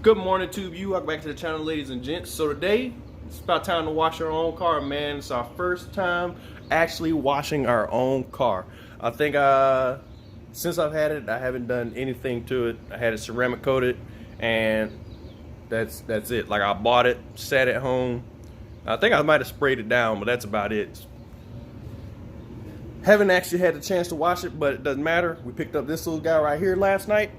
Good morning to you. Welcome back to the channel, ladies and gents. So today, it's about time to wash our own car, man. It's our first time actually washing our own car. I think since I've had it, I haven't done anything to it. I had it ceramic coated, and that's it. Like, I bought it, sat at home. I think I might have sprayed it down, but that's about it. Haven't actually had the chance to wash it, but it doesn't matter. We picked up this little guy right here last night.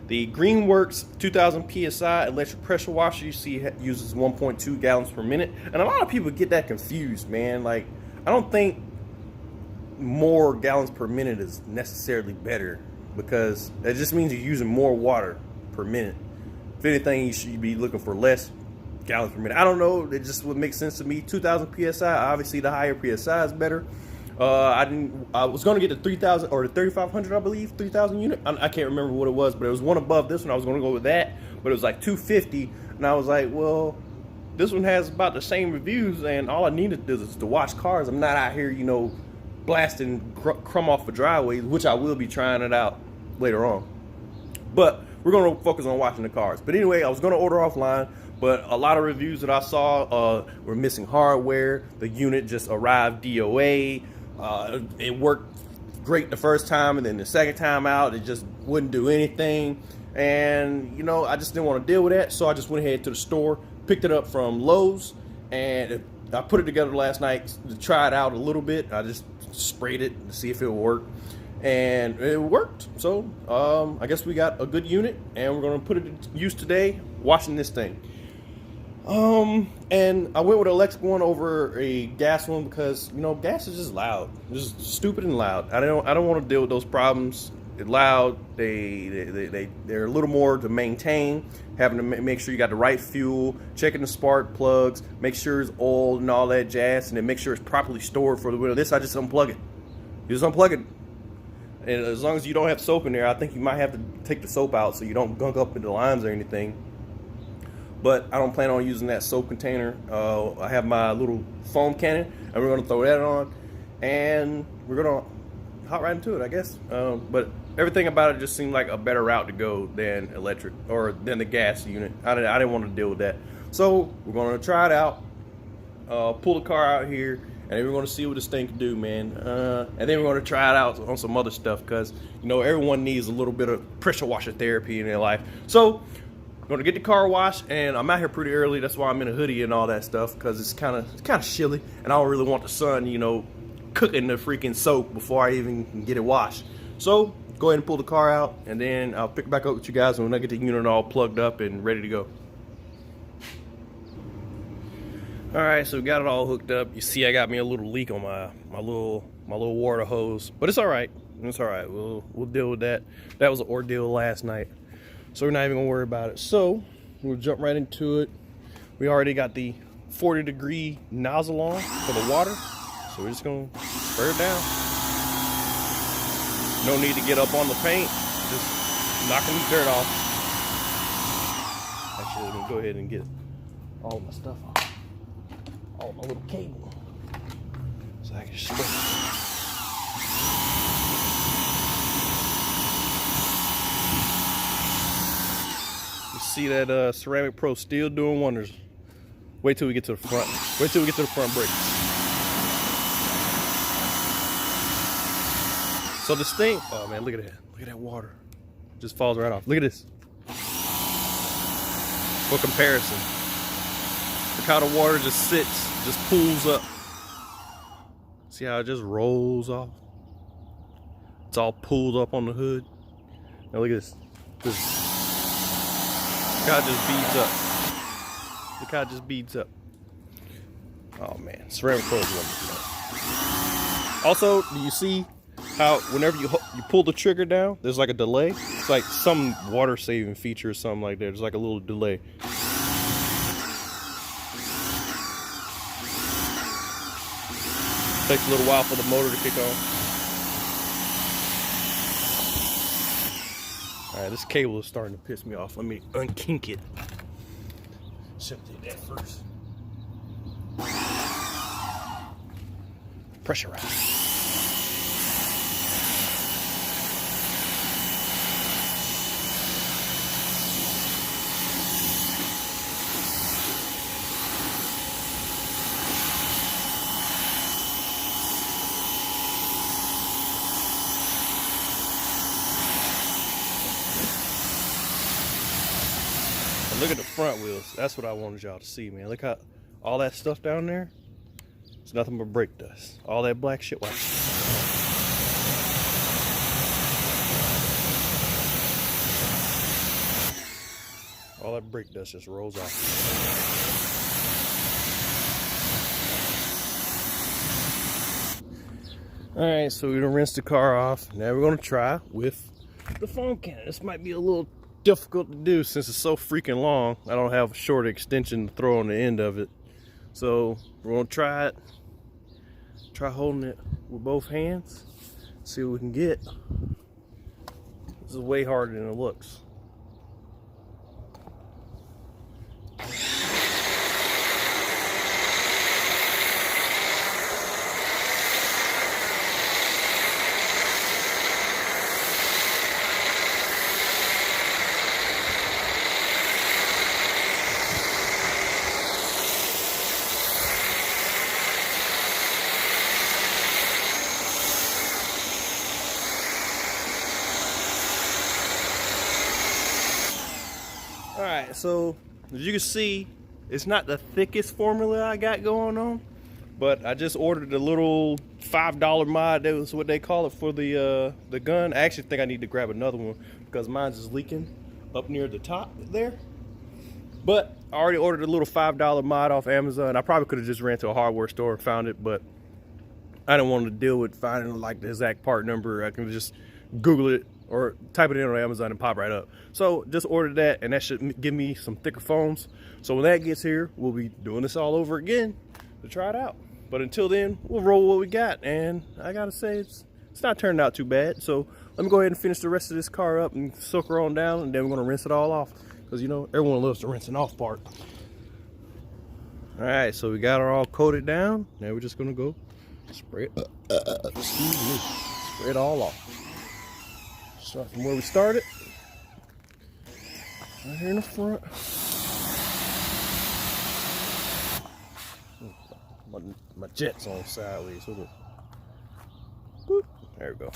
The Greenworks 2000 PSI electric pressure washer. You see it uses 1.2 gallons per minute. And a lot of people get that confused, man. Like, I don't think more gallons per minute is necessarily better, because it just means you're using more water per minute. If anything, you should be looking for less gallons per minute. I don't know. It just would make sense to me. 2000 PSI, obviously the higher PSI is better. I was going to get the 3000 or the 3500, I believe, 3000 unit. I can't remember what it was, but it was one above this one. I was going to go with that, but it was like 250, and I was like, well, this one has about the same reviews, and all I needed to do is to wash cars. I'm not out here, you know, blasting crumb off the driveways, which I will be trying it out later on. But we're going to focus on washing the cars. But anyway, I was going to order offline, but a lot of reviews that I saw were missing hardware. The unit just arrived DOA. It worked great the first time, and then the second time out, it just wouldn't do anything. And, you know, I just didn't want to deal with that, so I just went ahead to the store, picked it up from Lowe's, and I put it together last night to try it out a little bit. I just sprayed it to see if it would work, and it worked. So I guess we got a good unit, and we're going to put it to use today, washing this thing. And I went with an electric one over a gas one because, you know, gas is just loud, just stupid and loud. I don't want to deal with those problems. It's loud. They're a little more to maintain, having to make sure you got the right fuel, checking the spark plugs, make sure it's oiled and all that jazz, and then make sure it's properly stored for the winter. This, I just unplug it. You just unplug it. And as long as you don't have soap in there, I think you might have to take the soap out so you don't gunk up into the lines or anything. But I don't plan on using that soap container. I have my little foam cannon, and we're going to throw that on, and we're going to hop right into it, I guess. But everything about it just seemed like a better route to go than electric, or than the gas unit. I didn't want to deal with that. So we're going to try it out, pull the car out here, and then we're going to see what this thing can do, man. And then we're going to try it out on some other stuff, because, you know, everyone needs a little bit of pressure washer therapy in their life. So going to get the car washed, and I'm out here pretty early. That's why I'm in a hoodie and all that stuff, because it's kind of chilly, and I don't really want the sun, you know, cooking the freaking soap before I even can get it washed. So go ahead and pull the car out, and then I'll pick it back up with you guys when I get the unit all plugged up and ready to go. All right, so we got it all hooked up. You see, I got me a little leak on my little water hose, but it's all right. It's all right. We'll deal with that. That was an ordeal last night, so we're not even gonna worry about it. So we'll jump right into it. We already got the 40-degree nozzle on for the water, so we're just gonna spray it down. No need to get up on the paint, just knocking the dirt off. Actually, let me go ahead and get all my stuff off, all my little cable, so I can spray. See that Ceramic Pro still doing wonders. Wait till we get to the front. Wait till we get to the front brake. So this thing, oh man, look at that. Look at that water. Just falls right off. Look at this. For comparison, look how the water just sits, just pools up. See how it just rolls off? It's all pooled up on the hood. Now look at this. Look how it just beads up. Look how it just beads up. Oh man, Ceramic Pro is wonderful. Also, do you see how whenever you pull the trigger down, there's like a delay? It's like some water saving feature or something like that. There's like a little delay. Takes a little while for the motor to kick on. Alright, this cable is starting to piss me off. Let me unkink it. Should do that first. Pressurize. Look at the front wheels. That's what I wanted y'all to see, man. Look how all that stuff down there, it's nothing but brake dust. All that black shit. Watch. All that brake dust just rolls off. Alright, so we're gonna rinse the car off. Now we're gonna try with the foam cannon. This might be a little difficult to do since it's so freaking long. I don't have a short extension to throw on the end of it. So we're gonna try it. Try holding it with both hands. See what we can get. This is way harder than it looks. Alright, so as you can see, it's not the thickest formula I got going on, but I just ordered a little $5 mod. That was what they call it for the gun. I actually think I need to grab another one because mine's is leaking up near the top there. But I already ordered a little $5 mod off Amazon. I probably could have just ran to a hardware store and found it, but I didn't want to deal with finding like the exact part number. I can just Google it or type it in on Amazon and pop right up. So just ordered that, and that should give me some thicker foams. So when that gets here, we'll be doing this all over again to try it out. But until then, we'll roll what we got. And I gotta say, it's not turned out too bad. So let me go ahead and finish the rest of this car up and soak her on down, and then we're gonna rinse it all off. Because you know, everyone loves the rinsing off part. All right, so we got her all coated down. Now we're just gonna go spray it, excuse me, spray it all off. Start from where we started. Right here in the front. My jet's on sideways. Look at. Boop. There we go.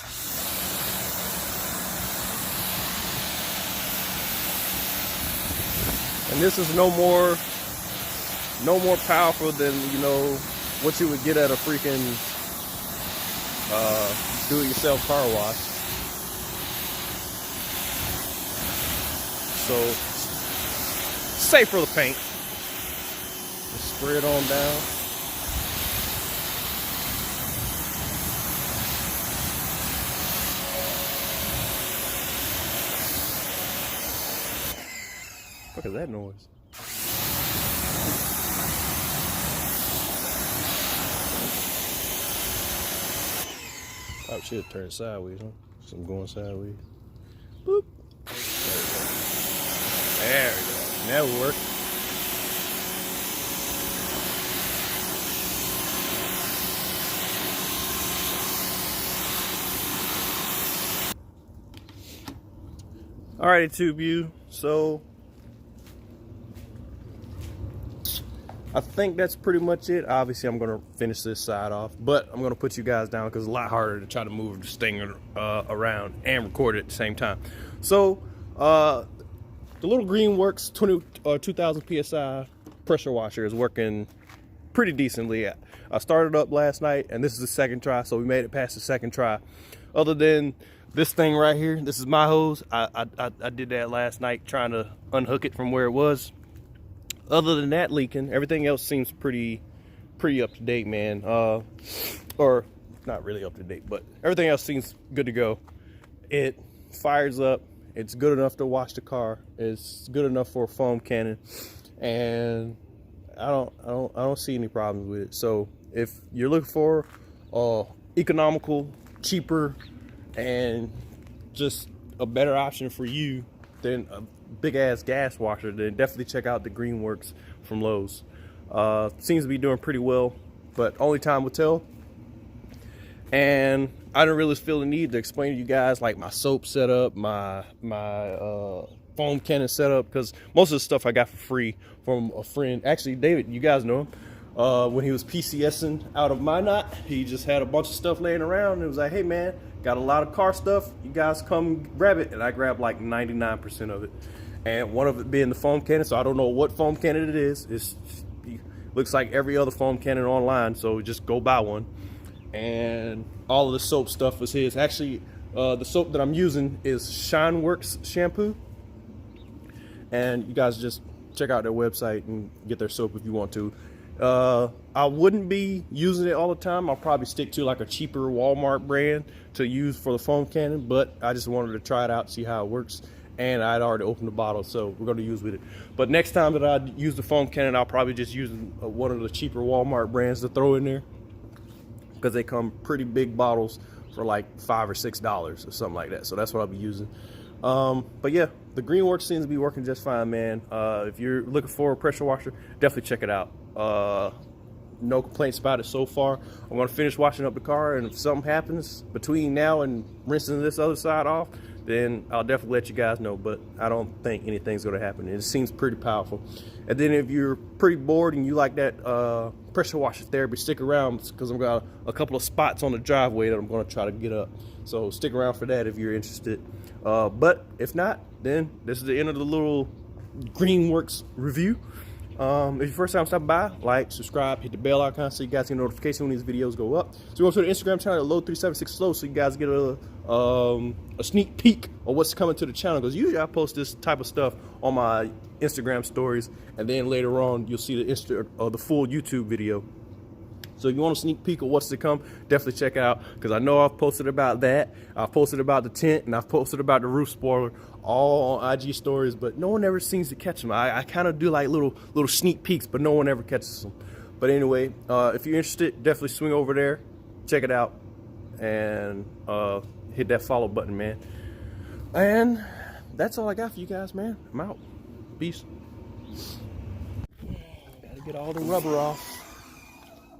And this is no more powerful than, you know, what you would get at a freaking do-it-yourself car wash. So, safe for the paint. Just spray it on down. What is that noise? I should turn sideways, huh? So I'm going sideways. Boop. There we go. That will work. Alrighty, Tube U. So I think that's pretty much it. Obviously, I'm going to finish this side off, but I'm going to put you guys down because it's a lot harder to try to move this thing around and record it at the same time. So, the little Greenworks 2000 PSI pressure washer is working pretty decently. I started up last night, and this is the second try, so we made it past the second try. Other than this thing right here, this is my hose. I did that last night trying to unhook it from where it was. Other than that leaking, everything else seems pretty up to date, man. Or not really up to date, but everything else seems good to go. It fires up. It's good enough to wash the car. It's good enough for a foam cannon, and I don't see any problems with it. So if you're looking for economical, cheaper, and just a better option for you than a big ass gas washer, then definitely check out the Greenworks from Lowe's. Seems to be doing pretty well, but only time will tell. And I didn't really feel the need to explain to you guys like my soap setup, my foam cannon setup, because most of the stuff I got for free from a friend. Actually, David, you guys know him. when he was PCSing out of Minot. He just had a bunch of stuff laying around and it was like, hey man, got a lot of car stuff, you guys come grab it. And I grabbed like 99% of it, and one of it being the foam cannon. So I don't know what foam cannon it is. It looks like every other foam cannon online, so just go buy one. And all of the soap stuff was his. Actually, the soap that I'm using is Greenworks shampoo, and you guys just check out their website and get their soap if you want to. I wouldn't be using it all the time. I'll probably stick to like a cheaper Walmart brand to use for the foam cannon, but I just wanted to try it out, see how it works. And I'd already opened the bottle, so we're going to use with it. But next time that I use the foam cannon, I'll probably just use one of the cheaper Walmart brands to throw in there, because they come pretty big bottles for like $5 or $6 or something like that. So that's what I'll be using. But yeah, the Greenworks seems to be working just fine, man. If you're looking for a pressure washer, definitely check it out. No complaints about it so far. I'm gonna finish washing up the car, and if something happens between now and rinsing this other side off, then I'll definitely let you guys know. But I don't think anything's gonna happen. It seems pretty powerful. And then if you're pretty bored and you like that pressure washer therapy, stick around, because I've got a couple of spots on the driveway that I'm gonna try to get up. So stick around for that if you're interested. But if not, then this is the end of the little Greenworks review. If your first time stopping by, like, subscribe, hit the bell icon so you guys get a notification when these videos go up. So go to the Instagram channel, Low376Slow, so you guys get a sneak peek of what's coming to the channel. Because usually I post this type of stuff on my Instagram stories, and then later on you'll see the full YouTube video. So if you want a sneak peek of what's to come, definitely check it out, because I know I've posted about that. I've posted about the tent, and I've posted about the roof spoiler, all on IG stories, but no one ever seems to catch them. I kind of do like little sneak peeks, but no one ever catches them. But anyway, if you're interested, definitely swing over there, check it out, and hit that follow button, man. And that's all I got for you guys, man. I'm out. Peace. Gotta get all the rubber off.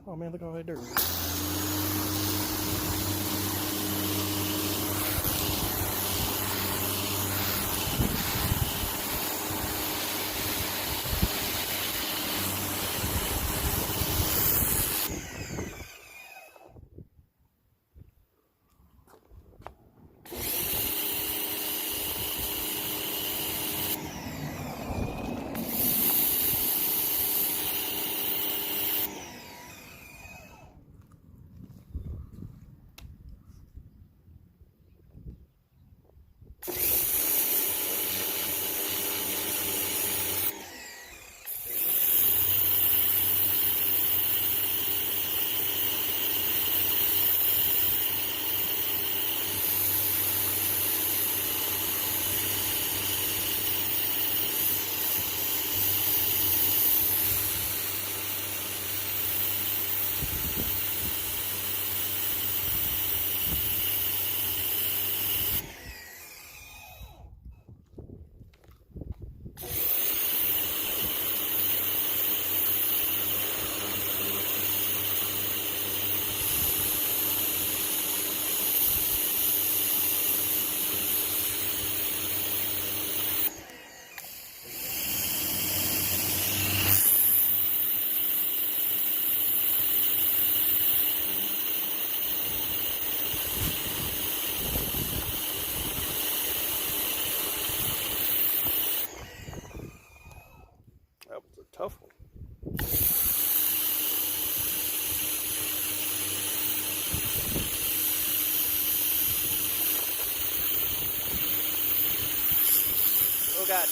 Oh man, look at all that dirt. Tough one. Oh God.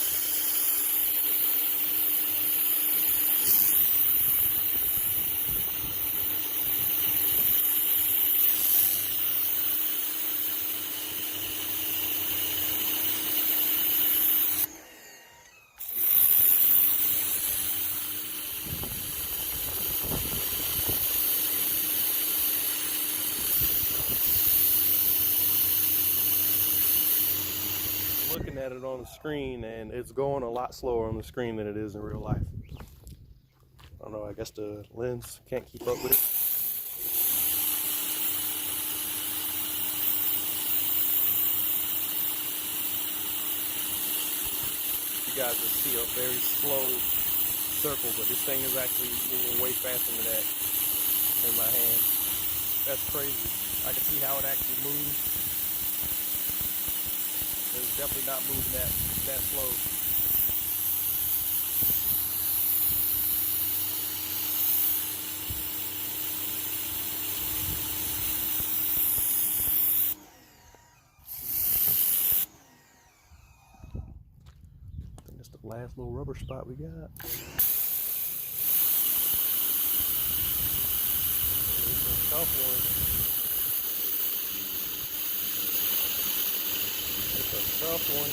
Looking at it on the screen, and it's going a lot slower on the screen than it is in real life. I don't know, I guess the lens can't keep up with it. You guys will see a very slow circle, but this thing is actually moving way faster than that in my hand. That's crazy. I can see how it actually moves. It's definitely not moving that slow. I think that's the last little rubber spot we got. Tough one. It's a tough one.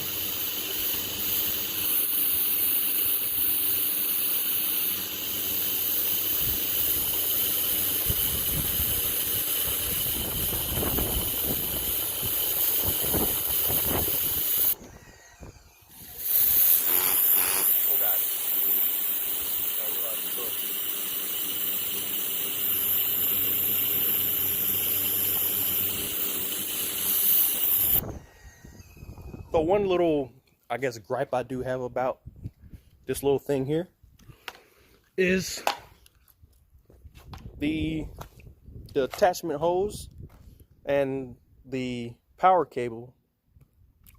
Oh God. Oh, we're out of the cook. So one little, I guess, gripe I do have about this little thing here is the attachment hose and the power cable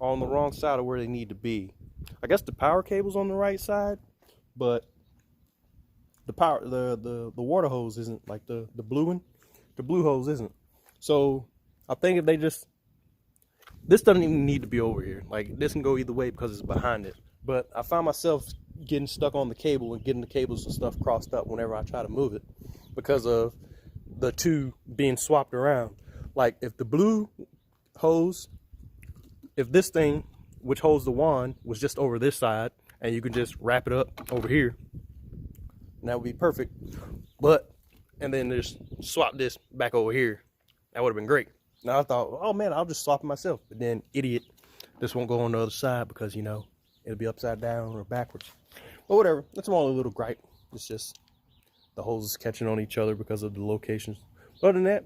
are on the wrong side of where they need to be. I guess the power cable's on the right side, but the water hose isn't, like the blue one. The blue hose isn't. So I think if they just, this doesn't even need to be over here. Like, this can go either way because it's behind it. But I find myself getting stuck on the cable and getting the cables and stuff crossed up whenever I try to move it because of the two being swapped around. Like, if the blue hose, if this thing, which holds the wand, was just over this side and you can just wrap it up over here, and that would be perfect. But, and then just swap this back over here, that would have been great. Now I thought, oh man, I'll just swap it myself. But then, idiot, this won't go on the other side because, you know, it'll be upside down or backwards. But whatever, that's my only little gripe. It's just the hoses catching on each other because of the locations. Other than that,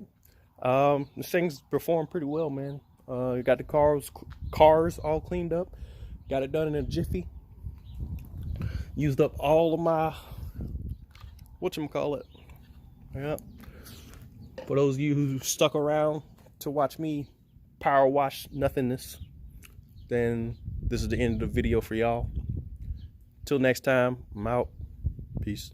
this thing's performed pretty well, man. You got the cars all cleaned up. Got it done in a jiffy. Used up all of my, whatchamacallit. Yeah. For those of you who stuck around to watch me power wash nothingness, then this is the end of the video for y'all. Till next time, I'm out. Peace.